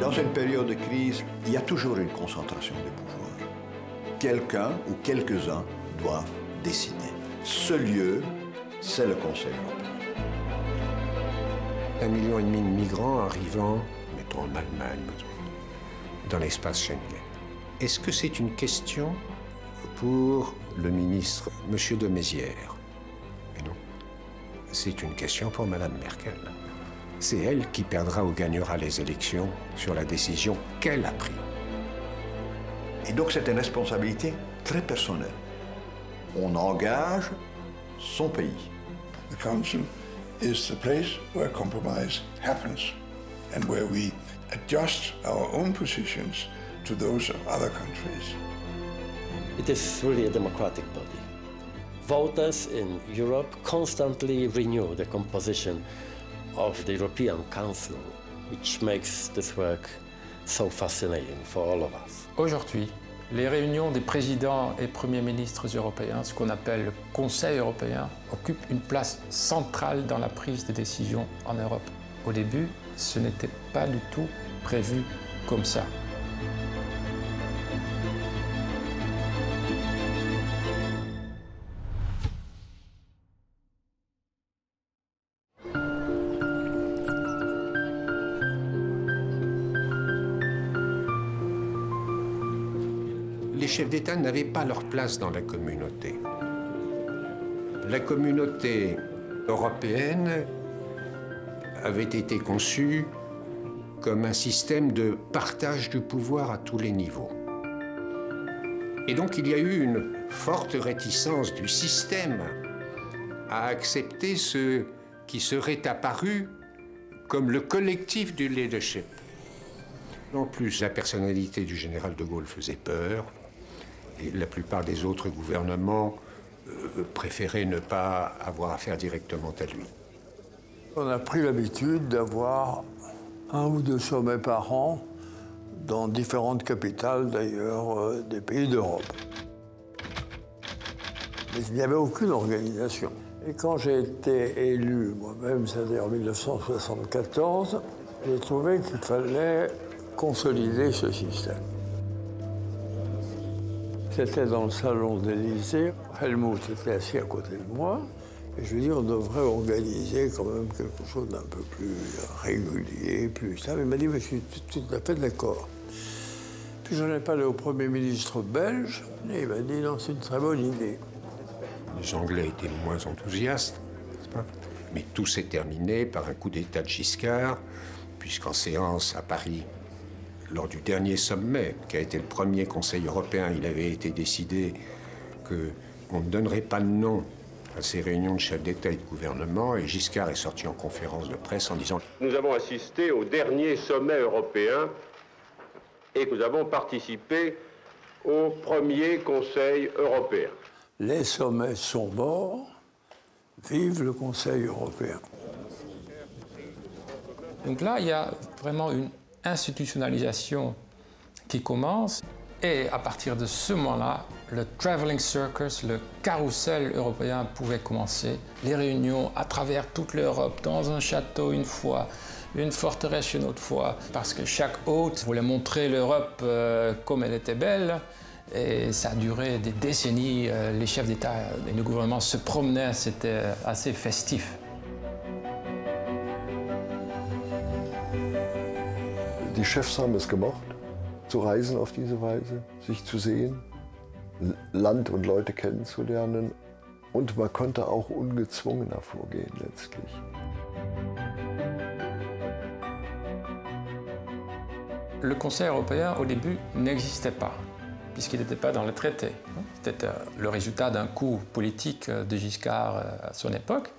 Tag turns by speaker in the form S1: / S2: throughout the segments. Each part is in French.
S1: Dans une période de crise, il y a toujours une concentration de pouvoir. Quelqu'un ou quelques-uns doivent décider. Ce lieu, c'est le Conseil européen.
S2: 1,5 million de migrants arrivant, mettons en Allemagne, dans l'espace Schengen. Est-ce que c'est une question pour le ministre, M. de Maizière? Mais non, c'est une question pour Mme Merkel. C'est elle qui perdra ou gagnera les élections sur la décision qu'elle a prise.
S1: Et donc c'est une responsabilité très personnelle. On engage son pays.
S3: The Council is the place where compromise happens and where we adjust our own positions to those of other countries.
S4: It is really a democratic body. Voters in Europe constantly renew the composition of the European Council, which makes this work so fascinating for all of us.
S5: Aujourd'hui, les réunions des présidents et premiers ministres européens, ce qu'on appelle le Conseil européen, occupent une place centrale dans la prise de décision en Europe. Au début, ce n'était pas du tout prévu comme ça.
S2: Les chefs d'État n'avaient pas leur place dans la communauté. La communauté européenne avait été conçue comme un système de partage du pouvoir à tous les niveaux. Et donc il y a eu une forte réticence du système à accepter ce qui serait apparu comme le collectif du leadership. En plus, la personnalité du général de Gaulle faisait peur. Et la plupart des autres gouvernements préféraient ne pas avoir affaire directement à lui.
S6: On a pris l'habitude d'avoir 1 ou 2 sommets par an dans différentes capitales, d'ailleurs, des pays d'Europe. Mais il n'y avait aucune organisation. Et quand j'ai été élu moi-même, c'est-à-dire en 1974, j'ai trouvé qu'il fallait consolider ce système. C'était dans le salon d'Élysée. Helmut était assis à côté de moi. Et je lui ai dit, on devrait organiser quand même quelque chose d'un peu plus régulier, plus ça. Il m'a dit, mais je suis tout à fait d'accord. Puis j'en ai parlé au Premier ministre belge. Et il m'a dit, non, c'est une très bonne idée.
S2: Les Anglais étaient moins enthousiastes, n'est-ce pas? Mais tout s'est terminé par un coup d'État de Giscard, puisqu'en séance à Paris, lors du dernier sommet, qui a été le premier Conseil européen, il avait été décidé qu'on ne donnerait pas de nom à ces réunions de chefs d'État et de gouvernement, et Giscard est sorti en conférence de presse en disant «
S7: Nous avons assisté au dernier sommet européen et nous avons participé au premier Conseil européen. »
S6: Les sommets sont morts, vive le Conseil européen.
S5: Donc là, il y a vraiment une institutionnalisation qui commence. Et à partir de ce moment-là, le traveling circus, le carrousel européen pouvait commencer. Les réunions à travers toute l'Europe, dans un château une fois, une forteresse une autre fois, parce que chaque hôte voulait montrer l'Europe comme elle était belle. Et ça a duré des décennies. Les chefs d'État et de gouvernement se promenaient, c'était assez festif.
S8: Die Chefs haben es gemocht, zu reisen auf diese Weise, sich zu sehen, Land und Leute kennenzulernen. Und man konnte auch ungezwungener vorgehen letztlich.
S5: Le Conseil européen, au début, n'existait pas, puisqu'il n'était pas dans le traité. C'était le résultat d'un coup politique de Giscard à son époque,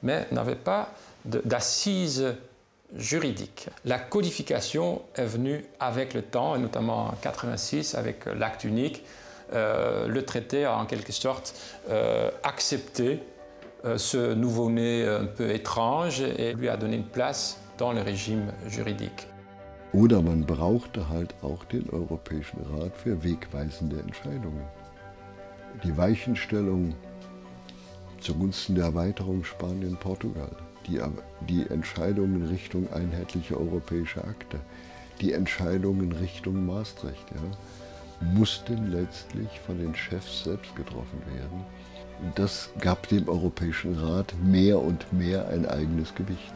S5: mais n'avait pas d'assises juridique. La codification est venue avec le temps, et notamment en 1986 avec l'acte unique. Le traité a en quelque sorte accepté ce nouveau-né un peu étrange et lui a donné une place dans le régime juridique.
S8: Oder man brauchte halt auch den Europäischen Rat für wegweisende Entscheidungen. Die Weichenstellung zugunsten der Erweiterung Spanien-Portugal. Die Entscheidungen in Richtung einheitliche europäische Akte, die Entscheidung in Richtung Maastricht, ja, mussten letztlich von den Chefs selbst getroffen werden. Und das gab dem Europäischen Rat mehr und mehr ein eigenes Gewicht.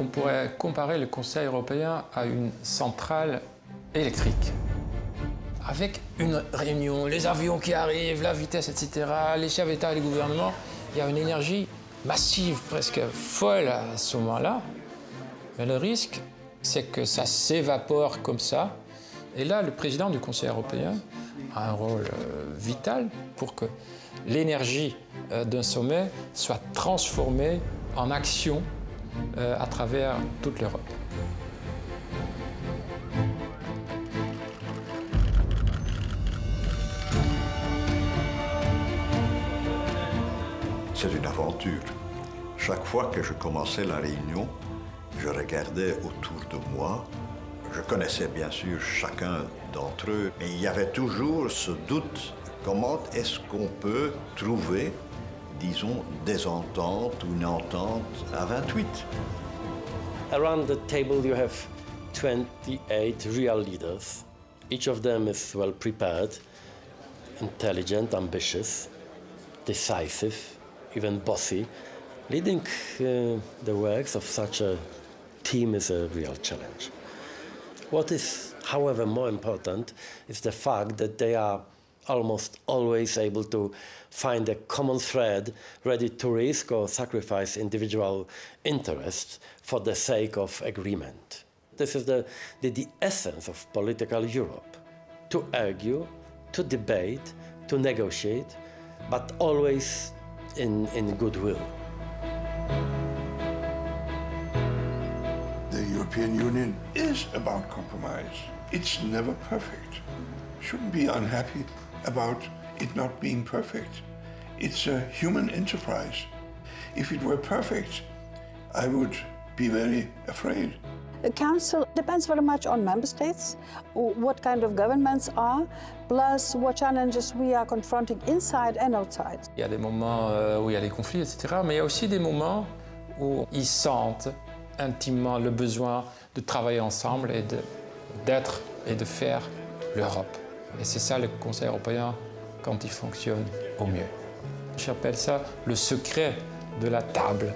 S5: On pourrait comparer le Conseil européen à une centrale électrique. Avec une réunion, les avions qui arrivent, la vitesse, etc., les chefs d'État et les gouvernements, il y a une énergie massive, presque folle à ce moment-là. Mais le risque, c'est que ça s'évapore comme ça. Et là, le président du Conseil européen a un rôle vital pour que l'énergie d'un sommet soit transformée en action à travers toute l'Europe.
S1: C'est une aventure. Chaque fois que je commençais la réunion, je regardais autour de moi. Je connaissais bien sûr chacun d'entre eux, mais il y avait toujours ce doute. Comment est-ce qu'on peut trouver, disons, des ententes ou une entente à 28?
S4: Around the table you have 28 real leaders. Each of them is well prepared, intelligent, ambitious, decisive, even bossy. Leading the works of such a team is a real challenge. What is, however, more important is the fact that they are almost always able to find a common thread, ready to risk or sacrifice individual interests for the sake of agreement. This is the essence of political Europe: to argue, to debate, to negotiate, but always in goodwill.
S3: The European Union is about compromise. It's never perfect. Shouldn't be unhappy about it not being perfect. It's a human enterprise. If it were perfect, I would be very afraid.
S9: The Council depends very much on member states, what kind of governments are, plus what challenges we are confronting inside and outside.
S5: Il y a des moments où il y a des conflits, etc., mais il y a aussi des moments où ils sentent intimement le besoin de travailler ensemble et d'être et de faire l'Europe. Et c'est ça le Conseil européen quand il fonctionne au mieux. J'appelle ça le secret de la table.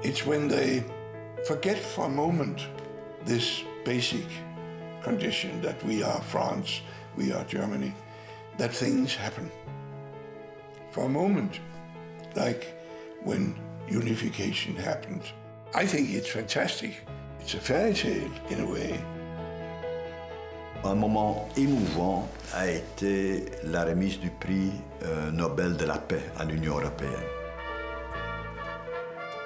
S3: It's when they forget for a moment this basic condition that we are France, we are Germany, that things happen. For a moment, like when unification happened. I think it's fantastic. It's a fairy tale in a way.
S1: Un moment émouvant a été la remise du prix Nobel de la paix à l'Union européenne.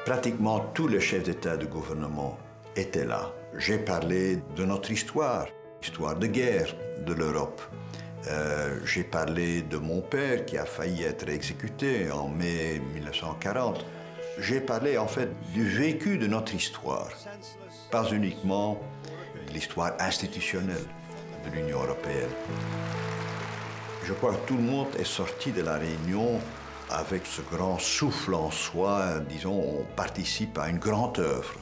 S1: Pratiquement tous les chefs d'État et de gouvernement étaient là. J'ai parlé de notre histoire de guerre de l'Europe. J'ai parlé de mon père qui a failli être exécuté en mai 1940. J'ai parlé en fait du vécu de notre histoire, pas uniquement de l'histoire institutionnelle de l'Union européenne. Je crois que tout le monde est sorti de la réunion avec ce grand souffle en soi, disons, on participe à une grande œuvre.